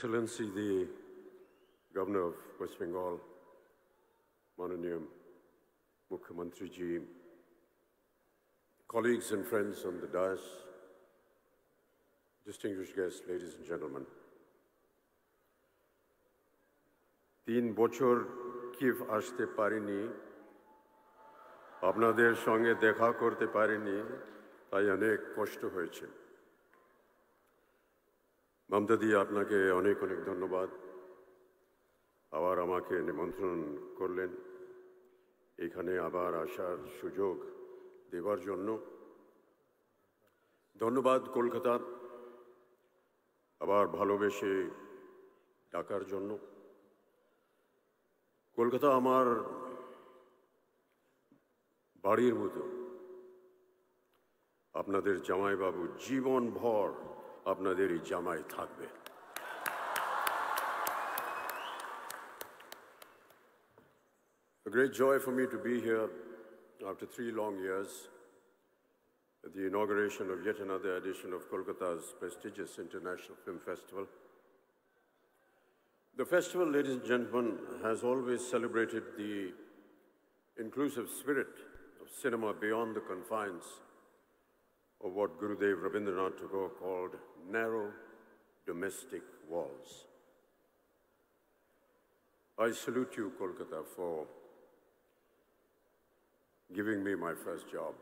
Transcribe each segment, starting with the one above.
Excellency, the Governor of West Bengal, Mananiya Mukhyamantri Ji, colleagues and friends on the dais, distinguished guests, ladies and gentlemen. 3 বছর Kyiv আসতে পারিনি, আপনাদের সঙ্গে দেখা করতে পারিনি, তাই অনেক কষ্ট হয়েছে। মমতা দি, আপনাকে অনেক অনেক ধন্যবাদ। আবার আমাকে নিমন্ত্রণ করলেন এখানে আবার আসার সুযোগ দেওয়ার জন্য। ধন্যবাদ কলকাতা আবার ভালোবেসে ডাকার জন্য। কলকাতা আমার বাড়ির মতো। আপনাদের জামাইবাবু জীবনভর আপনাদের এই জামাই থাকবে। A great joy for me to be here after 3 long years at the inauguration of yet another edition of Kolkata's prestigious International Film Festival. The festival, ladies and gentlemen, has always celebrated the inclusive spirit of cinema beyond the confines of what Gurudev Rabindranath Tagore called narrow domestic walls. I salute you, Kolkata, for giving me my first job.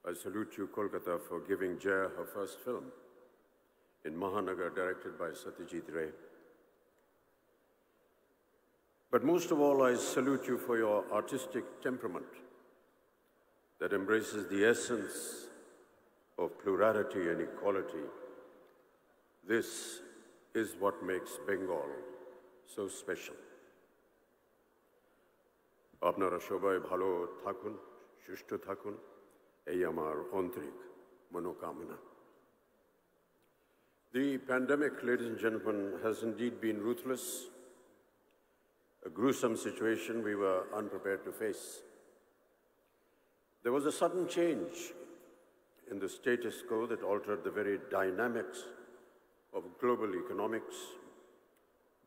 I salute you, Kolkata, for giving Jaya her first film in Mahanagar, directed by Satyajit Ray. But most of all, I salute you for your artistic temperament that embraces the essence of plurality and equality. This is what makes Bengal so special. আপনারা সবাই ভালো থাকুন, সুস্থ থাকুন, এই আমার আন্তরিক মনোকামনা। The pandemic, ladies and gentlemen, has indeed been ruthless, a gruesome situation we were unprepared to face. There was a sudden change in the status quo that altered the very dynamics of global economics,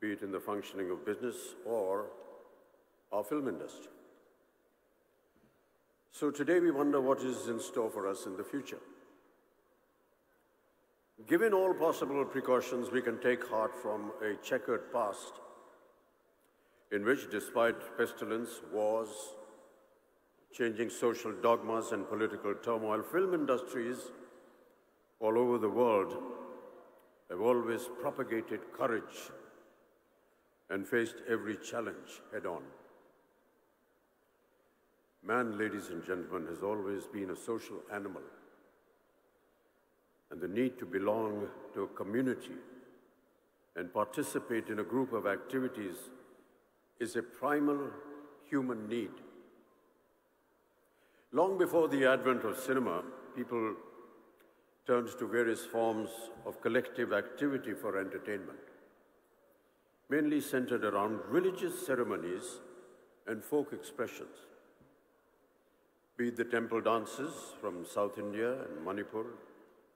be it in the functioning of business or our film industry. So today we wonder what is in store for us in the future. Given all possible precautions, we can take heart from a checkered past in which, despite pestilence, wars, changing social dogmas and political turmoil, film industries all over the world have always propagated courage and faced every challenge head-on. Man, ladies and gentlemen, has always been a social animal, and the need to belong to a community and participate in a group of activities is a primal human need. Long before the advent of cinema, people turned to various forms of collective activity for entertainment, mainly centered around religious ceremonies and folk expressions. Be it the temple dances from South India and Manipur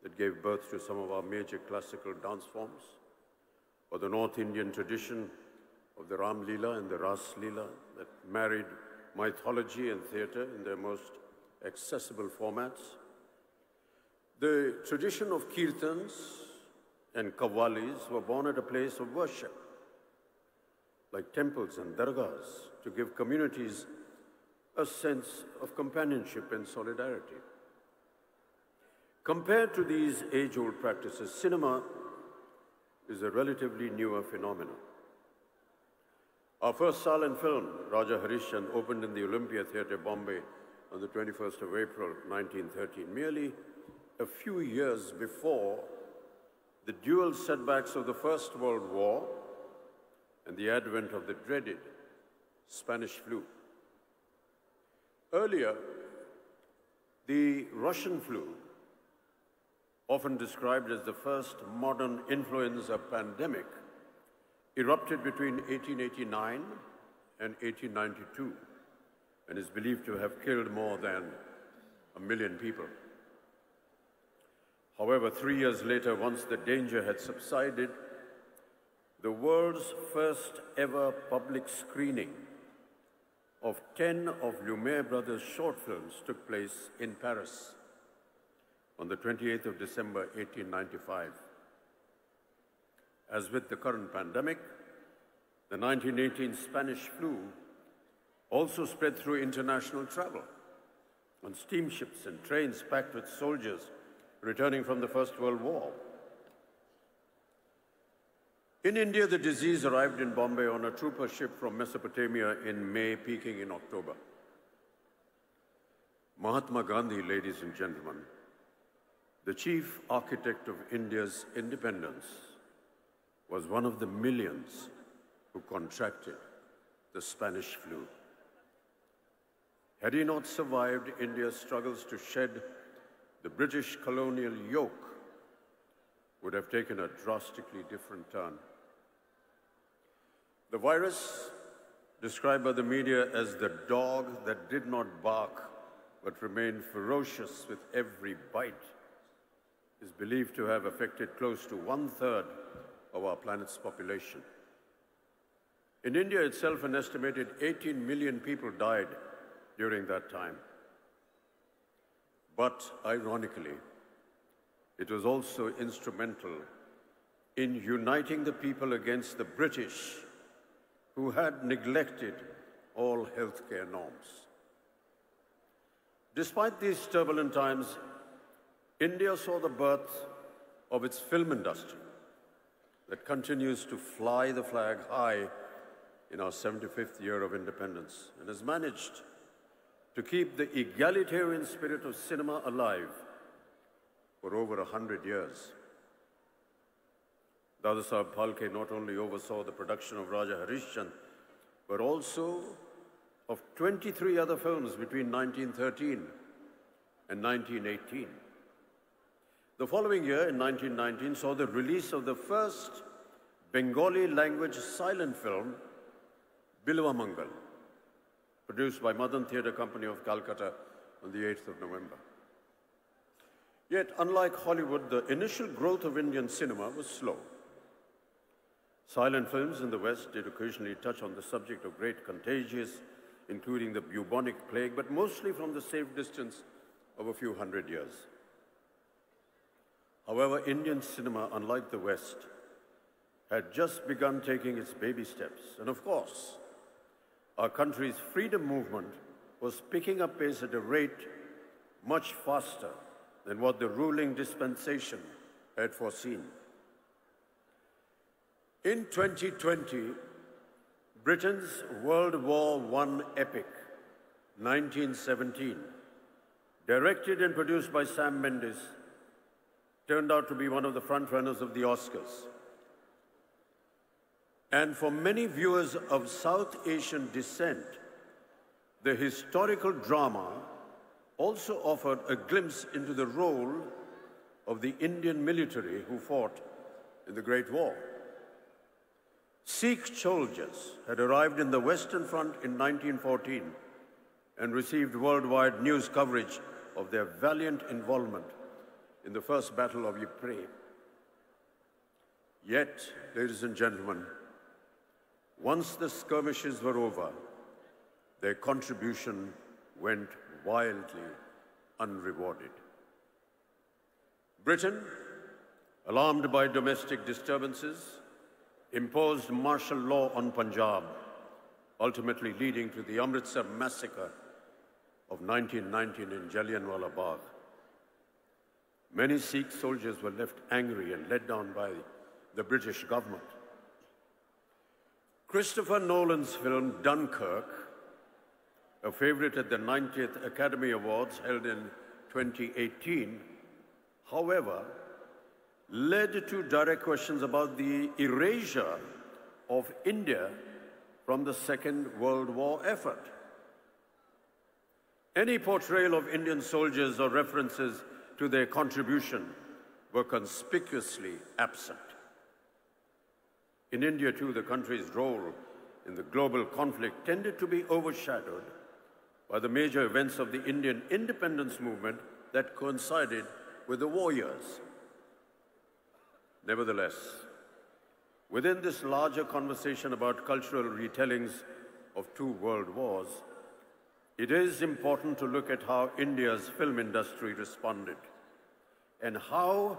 that gave birth to some of our major classical dance forms, or the North Indian tradition of the Ram Leela and the Ras Leela that married mythology and theatre in their most accessible formats. The tradition of kirtans and qawwalis were born at a place of worship, like temples and dargahs, to give communities a sense of companionship and solidarity. Compared to these age-old practices, cinema is a relatively newer phenomenon. Our first silent film, Raja Harishchandra, opened in the Olympia Theatre, Bombay, on the 21st of April, 1913, merely a few years before the dual setbacks of the First World War and the advent of the dreaded Spanish flu. Earlier, the Russian flu, often described as the first modern influenza pandemic, erupted between 1889 and 1892 and is believed to have killed more than 1 million people. However, 3 years later, once the danger had subsided, the world's first ever public screening of 10 of Lumiere brothers' short films took place in Paris on the 28th of December, 1895. As with the current pandemic, the 1918 Spanish flu also spread through international travel on steamships and trains packed with soldiers returning from the First World War. In India, the disease arrived in Bombay on a trooper ship from Mesopotamia in May, peaking in October. Mahatma Gandhi, ladies and gentlemen, the chief architect of India's independence, was one of the millions who contracted the Spanish flu. Had he not survived India's struggles to shed the British colonial yoke, would have taken a drastically different turn. The virus, described by the media as the dog that did not bark but remained ferocious with every bite, is believed to have affected close to 1/3 of our planet's population. In India itself, an estimated 18 million people died during that time. But ironically, it was also instrumental in uniting the people against the British, who had neglected all healthcare norms. Despite these turbulent times, India saw the birth of its film industry that continues to fly the flag high in our 75th year of independence and has managed to keep the egalitarian spirit of cinema alive for over 100 years. Dada Saheb Phalke not only oversaw the production of Raja Harishchandra, but also of 23 other films between 1913 and 1918. The following year, in 1919, saw the release of the first Bengali-language silent film, Bilwa Mangal, produced by Madan Theatre Company of Calcutta on the 8th of November. Yet, unlike Hollywood, the initial growth of Indian cinema was slow. Silent films in the West did occasionally touch on the subject of great contagions, including the bubonic plague, but mostly from the safe distance of a few hundred years. However, Indian cinema, unlike the West, had just begun taking its baby steps. And of course, our country's freedom movement was picking up pace at a rate much faster than what the ruling dispensation had foreseen. In 2020, Britain's World War I epic, 1917, directed and produced by Sam Mendes, turned out to be one of the frontrunners of the Oscars. And for many viewers of South Asian descent, the historical drama also offered a glimpse into the role of the Indian military who fought in the Great War. Sikh soldiers had arrived in the Western Front in 1914 and received worldwide news coverage of their valiant involvement in the First Battle of Ypres. Yet, ladies and gentlemen, once the skirmishes were over, their contribution went wildly unrewarded. Britain, alarmed by domestic disturbances, imposed martial law on Punjab, ultimately leading to the Amritsar massacre of 1919 in Jallianwala Bagh. Many Sikh soldiers were left angry and let down by the British government. Christopher Nolan's film Dunkirk, a favorite at the 90th Academy Awards held in 2018, however, led to direct questions about the erasure of India from the Second World War effort. Any portrayal of Indian soldiers or references to their contribution were conspicuously absent. In India, too, the country's role in the global conflict tended to be overshadowed by the major events of the Indian independence movement that coincided with the war years. Nevertheless, within this larger conversation about cultural retellings of two world wars, it is important to look at how India's film industry responded and how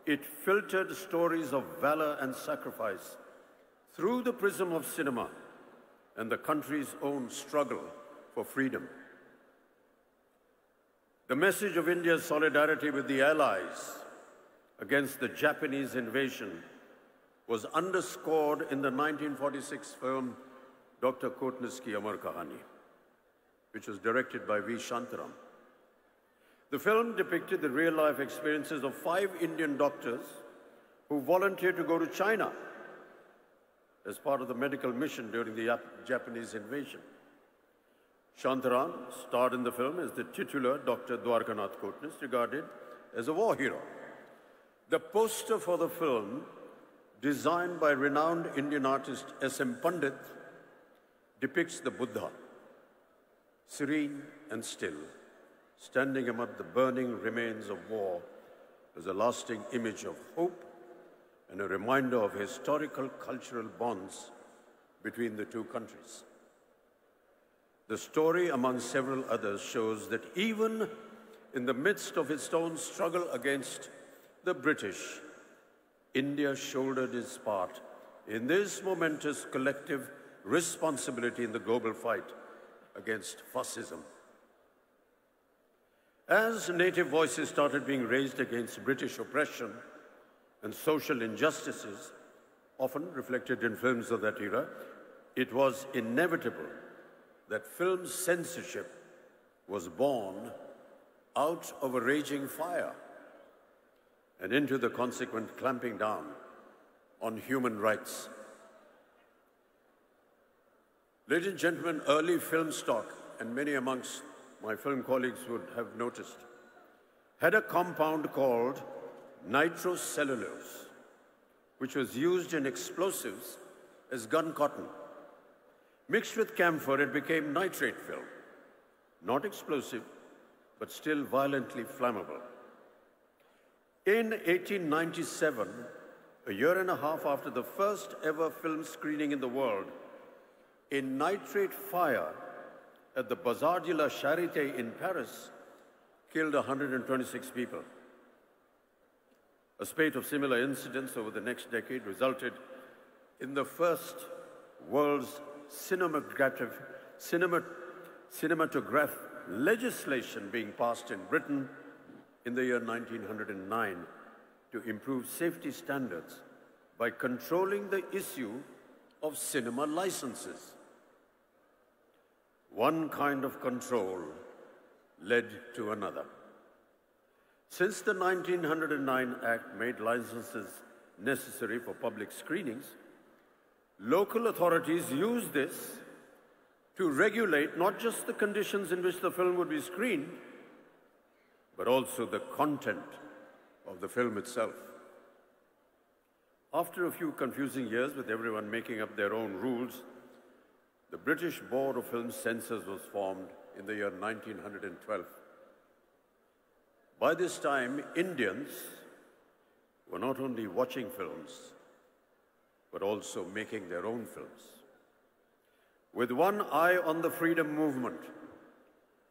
it filtered stories of valor and sacrifice through the prism of cinema and the country's own struggle for freedom. The message of India's solidarity with the Allies against the Japanese invasion was underscored in the 1946 film Dr. Kotnis Amar Kahani, which was directed by V. Shantaram. The film depicted the real-life experiences of 5 Indian doctors who volunteered to go to China as part of the medical mission during the Japanese invasion. Shantaram starred in the film as the titular Dr. Dwarkanath Kotnis, regarded as a war hero. The poster for the film, designed by renowned Indian artist S.M. Pandit, depicts the Buddha, serene and still, standing amid the burning remains of war as a lasting image of hope and a reminder of historical cultural bonds between the two countries. The story, among several others, shows that even in the midst of its own struggle against the British, India shouldered its part in this momentous collective responsibility in the global fight against fascism. As native voices started being raised against British oppression and social injustices, often reflected in films of that era, it was inevitable that film censorship was born out of a raging fire and into the consequent clamping down on human rights. Ladies and gentlemen, early film stock, and many amongst my film colleagues would have noticed, had a compound called nitrocellulose, which was used in explosives as gun cotton. Mixed with camphor, it became nitrate film, not explosive, but still violently flammable. In 1897, a year and a half after the first ever film screening in the world, a nitrate fire at the Bazar de la Charité in Paris killed 126 people. A spate of similar incidents over the next decade resulted in the first world's cinematograph legislation being passed in Britain in the year 1909 to improve safety standards by controlling the issue of cinema licenses. One kind of control led to another. Since the 1909 Act made licenses necessary for public screenings, local authorities used this to regulate not just the conditions in which the film would be screened, but also the content of the film itself. After a few confusing years with everyone making up their own rules, the British Board of Film Censors was formed in the year 1912. By this time, Indians were not only watching films, but also making their own films. With one eye on the freedom movement,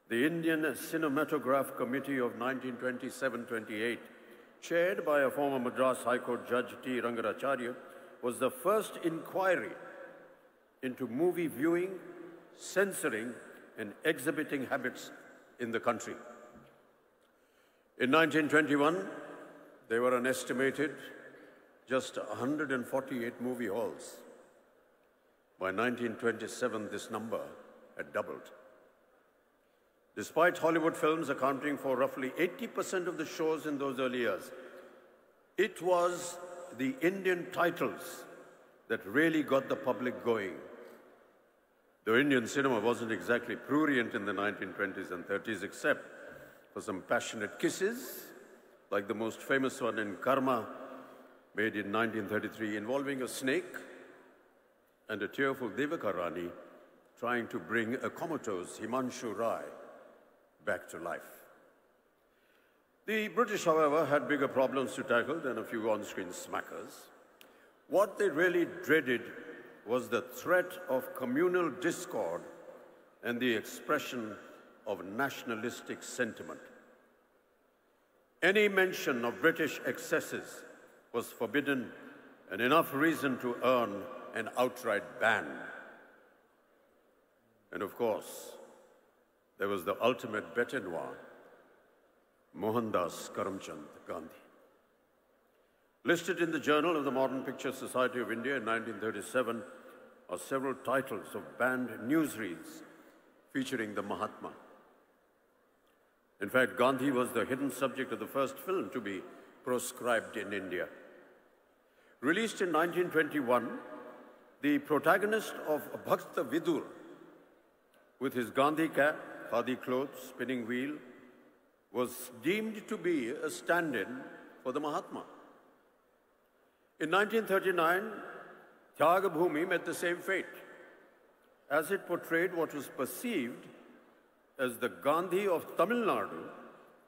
the Indian Cinematograph Committee of 1927-28, chaired by a former Madras High Court Judge T. Rangaracharya, was the first inquiry into movie viewing, censoring, and exhibiting habits in the country. In 1921, there were an estimated just 148 movie halls. By 1927, this number had doubled. Despite Hollywood films accounting for roughly 80% of the shows in those early years, it was the Indian titles that really got the public going. Though Indian cinema wasn't exactly prurient in the 1920s and 30s, except for some passionate kisses, like the most famous one in Karma, made in 1933, involving a snake and a tearful Devaka Rani trying to bring a comatose Himanshu Rai back to life. The British, however, had bigger problems to tackle than a few on-screen smackers. What they really dreaded was the threat of communal discord and the expression of nationalistic sentiment. Any mention of British excesses was forbidden, and enough reason to earn an outright ban. And of course, there was the ultimate bête noire, Mohandas Karamchand Gandhi. Listed in the Journal of the Modern Picture Society of India in 1937 are several titles of banned newsreels featuring the Mahatma. In fact, Gandhi was the hidden subject of the first film to be proscribed in India. Released in 1921, the protagonist of Bhakta Vidur, with his Gandhi cap, khadi clothes, spinning wheel, was deemed to be a stand-in for the Mahatma. In 1939, Tyag Bhumi met the same fate, as it portrayed what was perceived as the Gandhi of Tamil Nadu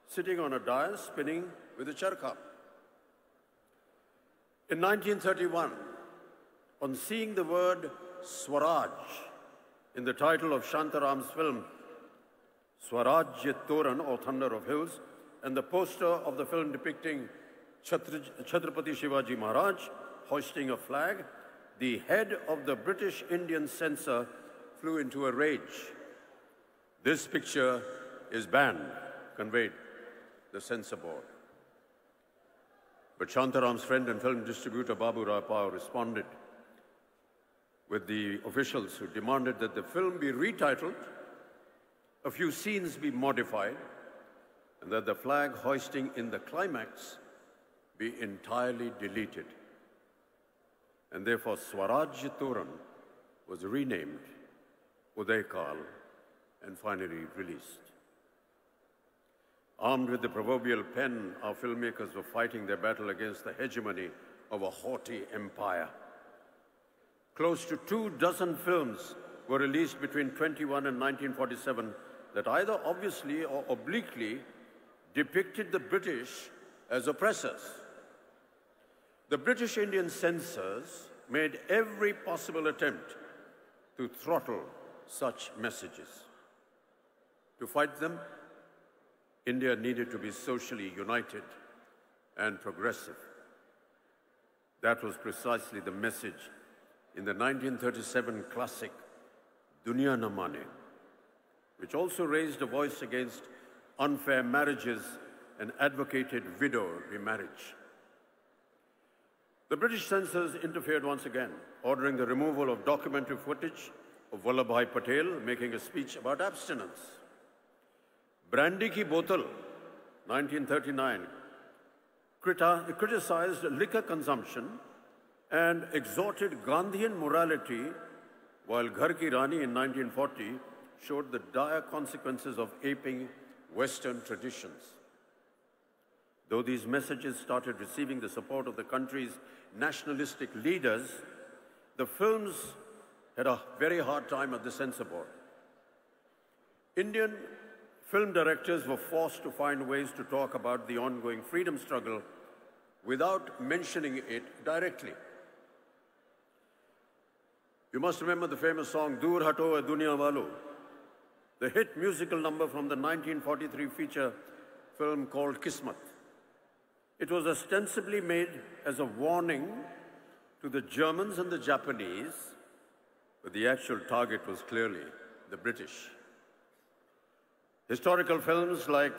sitting on a dais spinning with a charkha. In 1931, on seeing the word Swaraj in the title of Shantaram's film Swarajya Toran, or Thunder of Hills, and the poster of the film depicting Chhatrapati Shivaji Maharaj hoisting a flag, the head of the British Indian censor flew into a rage. This picture is banned, conveyed the censor board. But Shantaram's friend and film distributor Babu Rai Pao responded with the officials who demanded that the film be retitled, a few scenes be modified, and that the flag hoisting in the climax be entirely deleted. And therefore, Swaraj Toran was renamed Uday Kal and finally released. Armed with the proverbial pen, our filmmakers were fighting their battle against the hegemony of a haughty empire. Close to 24 films were released between 1921 and 1947 that either obviously or obliquely depicted the British as oppressors. The British Indian censors made every possible attempt to throttle such messages. To fight them, India needed to be socially united and progressive. That was precisely the message in the 1937 classic Duniya Na Mane, which also raised a voice against unfair marriages and advocated widow remarriage. The British censors interfered once again, ordering the removal of documentary footage of Vallabhbhai Patel making a speech about abstinence. Brandy Ki Botal, 1939, criticized liquor consumption and exhorted Gandhian morality, while Ghar Ki Rani in 1940 showed the dire consequences of aping Western traditions. Though these messages started receiving the support of the country's nationalistic leaders, the films had a very hard time at the censor board. Indian film directors were forced to find ways to talk about the ongoing freedom struggle without mentioning it directly. You must remember the famous song, Dur Hato Hai Duniya Walo, the hit musical number from the 1943 feature film called Kismat. It was ostensibly made as a warning to the Germans and the Japanese, but the actual target was clearly the British. Historical films like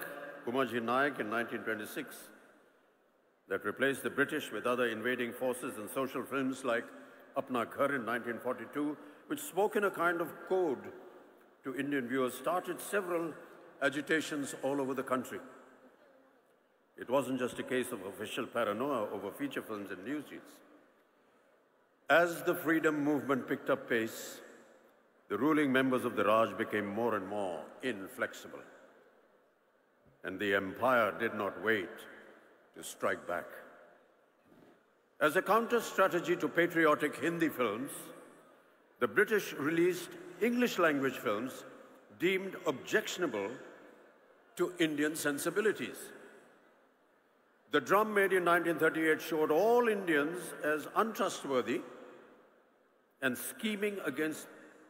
Kumaji Nayak in 1926 that replaced the British with other invading forces, and social films like Apna Ghar in 1942, which spoke in a kind of code to Indian viewers, started several agitations all over the country. It wasn't just a case of official paranoia over feature films and newsreels. As the freedom movement picked up pace, the ruling members of the Raj became more and more inflexible. And the empire did not wait to strike back. As a counter-strategy to patriotic Hindi films, the British released English-language films deemed objectionable to Indian sensibilities. The drum made in 1938 showed all Indians as untrustworthy and scheming against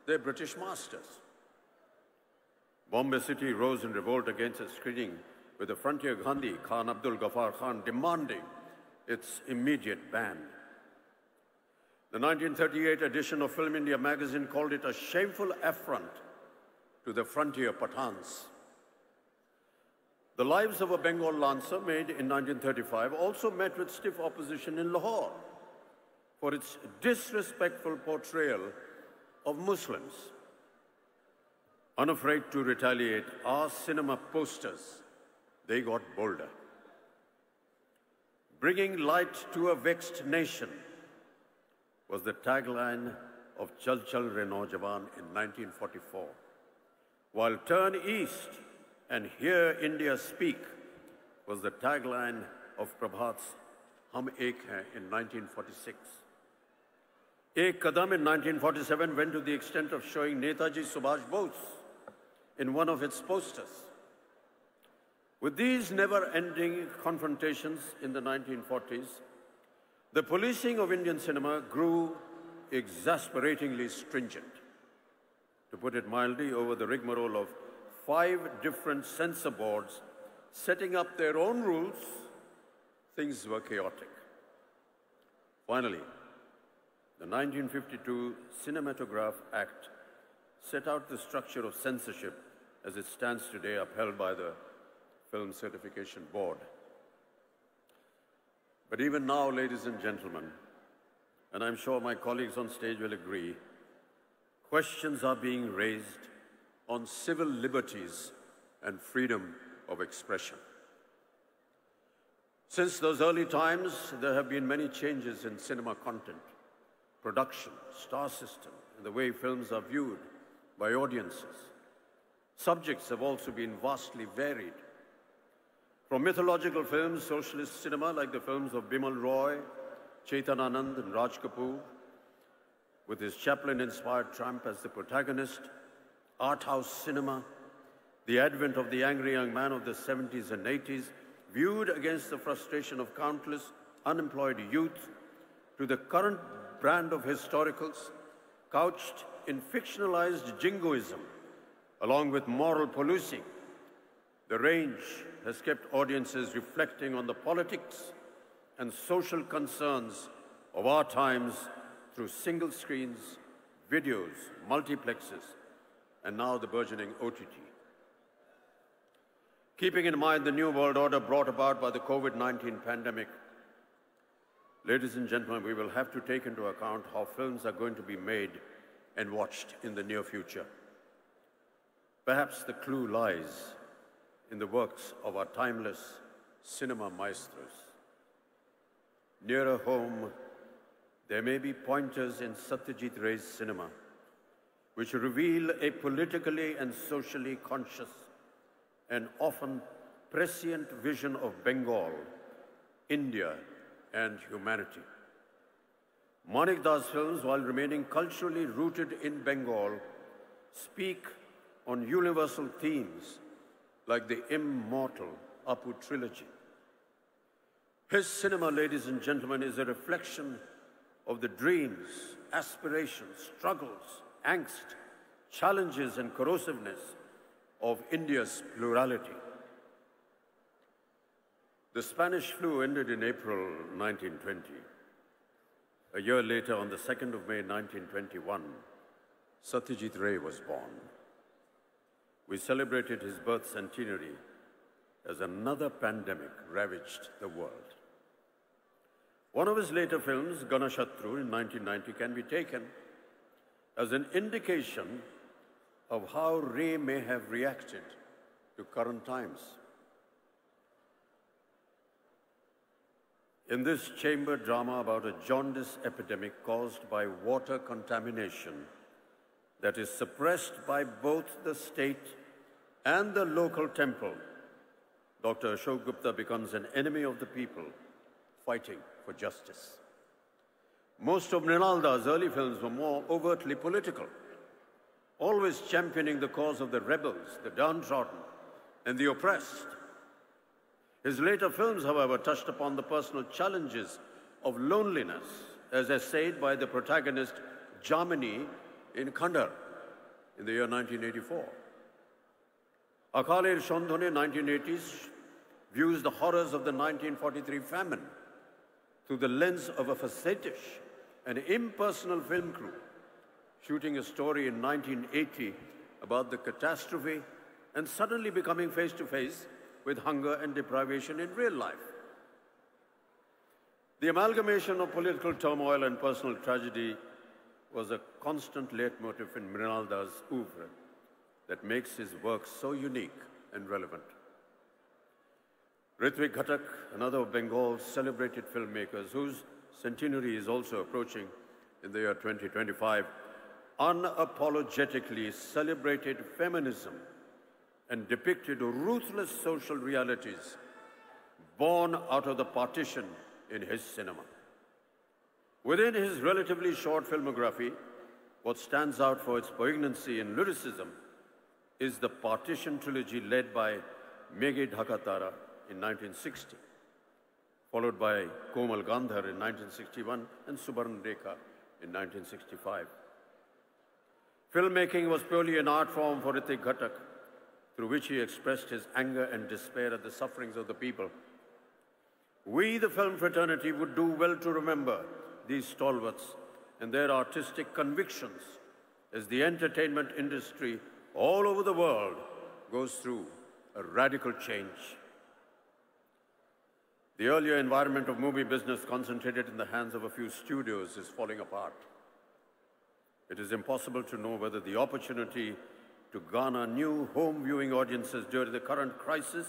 their British masters. Bombay City rose in revolt against its screening, with the frontier Gandhi, Khan Abdul Ghaffar Khan, demanding its immediate ban. The 1938 edition of Film India magazine called it a shameful affront to the frontier Pathans. The Lives of a Bengal Lancer, made in 1935, also met with stiff opposition in Lahore for its disrespectful portrayal of Muslims. Unafraid to retaliate, our cinema posters, they got bolder. Bringing light to a vexed nation was the tagline of Chal Chal Re Naujawan in 1944, while Turn East and Hear India Speak was the tagline of Prabhat's Hum Ek Hain in 1946. Ek Kadam in 1947 went to the extent of showing Netaji Subhash Bose in one of its posters. With these never-ending confrontations in the 1940s, the policing of Indian cinema grew exasperatingly stringent. To put it mildly, over the rigmarole of 5 different censor boards setting up their own rules, things were chaotic. Finally, the 1952 Cinematograph Act set out the structure of censorship as it stands today, upheld by the Film Certification Board. But even now, ladies and gentlemen, and I'm sure my colleagues on stage will agree, questions are being raised on civil liberties and freedom of expression. Since those early times, there have been many changes in cinema content, production, star system, and the way films are viewed by audiences. Subjects have also been vastly varied. From mythological films, socialist cinema like the films of Bimal Roy, Chetan Anand and Raj Kapoor, with his Chaplin-inspired tramp as the protagonist, art house cinema, the advent of the angry young man of the 70s and 80s, viewed against the frustration of countless unemployed youth, to the current brand of historicals, couched in fictionalized jingoism, along with moral policing. The range has kept audiences reflecting on the politics and social concerns of our times through single screens, videos, multiplexes, and now the burgeoning OTT. Keeping in mind the new world order brought about by the COVID-19 pandemic, ladies and gentlemen, we will have to take into account how films are going to be made and watched in the near future. Perhaps the clue lies in the works of our timeless cinema maestros. Nearer home, there may be pointers in Satyajit Ray's cinema which reveal a politically and socially conscious and often prescient vision of Bengal, India, and humanity. Manik Das films, while remaining culturally rooted in Bengal, speak on universal themes like the immortal Apu trilogy. His cinema, ladies and gentlemen, is a reflection of the dreams, aspirations, struggles, angst, challenges, and corrosiveness of India's plurality. The Spanish flu ended in April 1920. A year later, on the 2nd of May 1921, Satyajit Ray was born. We celebrated his birth centenary as another pandemic ravaged the world. One of his later films, Ganashatru in 1990, can be taken as an indication of how Ray may have reacted to current times. In this chamber drama about a jaundice epidemic caused by water contamination that is suppressed by both the state and the local temple, Dr. Ashok Gupta becomes an enemy of the people fighting for justice. Most of Mrinalda's early films were more overtly political, always championing the cause of the rebels, the downtrodden, and the oppressed. His later films, however, touched upon the personal challenges of loneliness, as essayed by the protagonist Jamini in Khandar in the year 1984. Akaler Shondhone, 1980s, views the horrors of the 1943 famine through the lens of a facetious and impersonal film crew, shooting a story in 1980 about the catastrophe and suddenly becoming face to face with hunger and deprivation in real life. The amalgamation of political turmoil and personal tragedy was a constant leitmotif in Mrinalda's oeuvre that makes his work so unique and relevant. Ritwik Ghatak, another of Bengal's celebrated filmmakers, whose centenary is also approaching in the year 2025, unapologetically celebrated feminism and depicted ruthless social realities born out of the partition in his cinema. Within his relatively short filmography, what stands out for its poignancy and lyricism is the Partition trilogy led by Meghe Dhakatara in 1960, followed by Komal Gandhar in 1961 and Subarn Rekha in 1965. Filmmaking was purely an art form for Ritwik Ghatak, through which he expressed his anger and despair at the sufferings of the people. We, the film fraternity, would do well to remember these stalwarts and their artistic convictions as the entertainment industry all over the world goes through a radical change. The earlier environment of movie business concentrated in the hands of a few studios is falling apart. It is impossible to know whether the opportunity to garner new home viewing audiences during the current crisis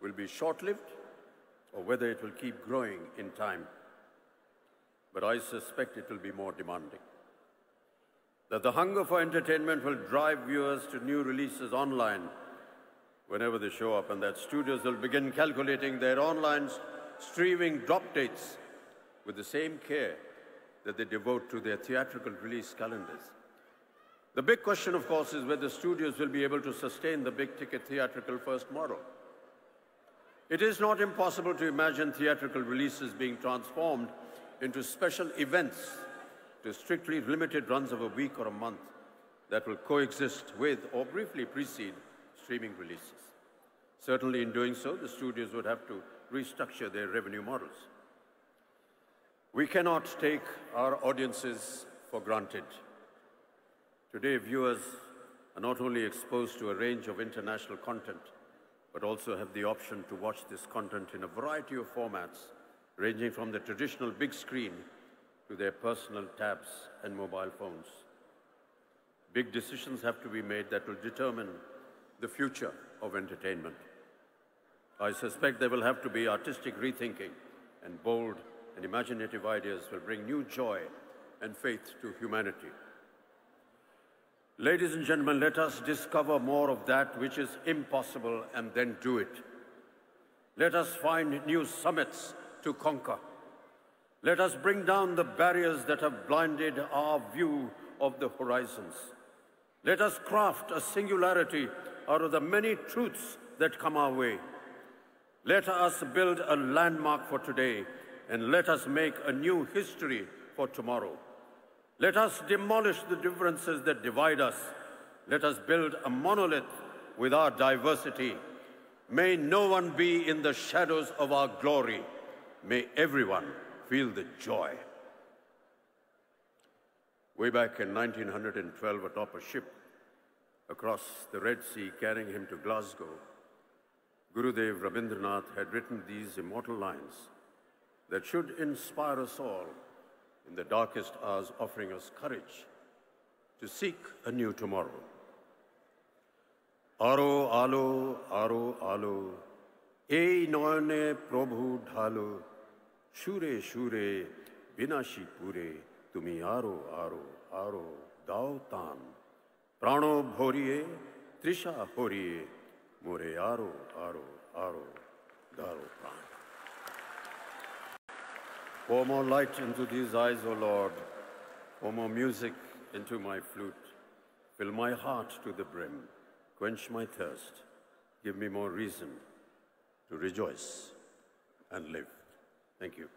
will be short-lived or whether it will keep growing in time. But I suspect it will be more demanding. That the hunger for entertainment will drive viewers to new releases online whenever they show up, and that studios will begin calculating their online streaming drop dates with the same care that they devote to their theatrical release calendars. The big question, of course, is whether studios will be able to sustain the big-ticket theatrical first model. It is not impossible to imagine theatrical releases being transformed into special events to strictly limited runs of a week or a month that will coexist with or briefly precede streaming releases. Certainly in doing so, the studios would have to restructure their revenue models. We cannot take our audiences for granted. Today, viewers are not only exposed to a range of international content, but also have the option to watch this content in a variety of formats, ranging from the traditional big screen to their personal tabs and mobile phones. Big decisions have to be made that will determine the future of entertainment. I suspect there will have to be artistic rethinking, and bold and imaginative ideas will bring new joy and faith to humanity. Ladies and gentlemen, let us discover more of that which is impossible and then do it. Let us find new summits to conquer. Let us bring down the barriers that have blinded our view of the horizons. Let us craft a singularity out of the many truths that come our way. Let us build a landmark for today, and let us make a new history for tomorrow. Let us demolish the differences that divide us. Let us build a monolith with our diversity. May no one be in the shadows of our glory. May everyone feel the joy. Way back in 1912, atop a ship across the Red Sea carrying him to Glasgow, Gurudev Rabindranath had written these immortal lines that should inspire us all in the darkest hours, offering us courage to seek a new tomorrow. Aro alo, aro alo, ei noyone prabhu dhalo, shure shure, binashi pure, tumi aro aro aro, dao tan, prano bhoriye, trisha horiye, more aro aro aro, dao pran. Pour more light into these eyes, O Lord. Pour more music into my flute. Fill my heart to the brim. Quench my thirst. Give me more reason to rejoice and live. Thank you.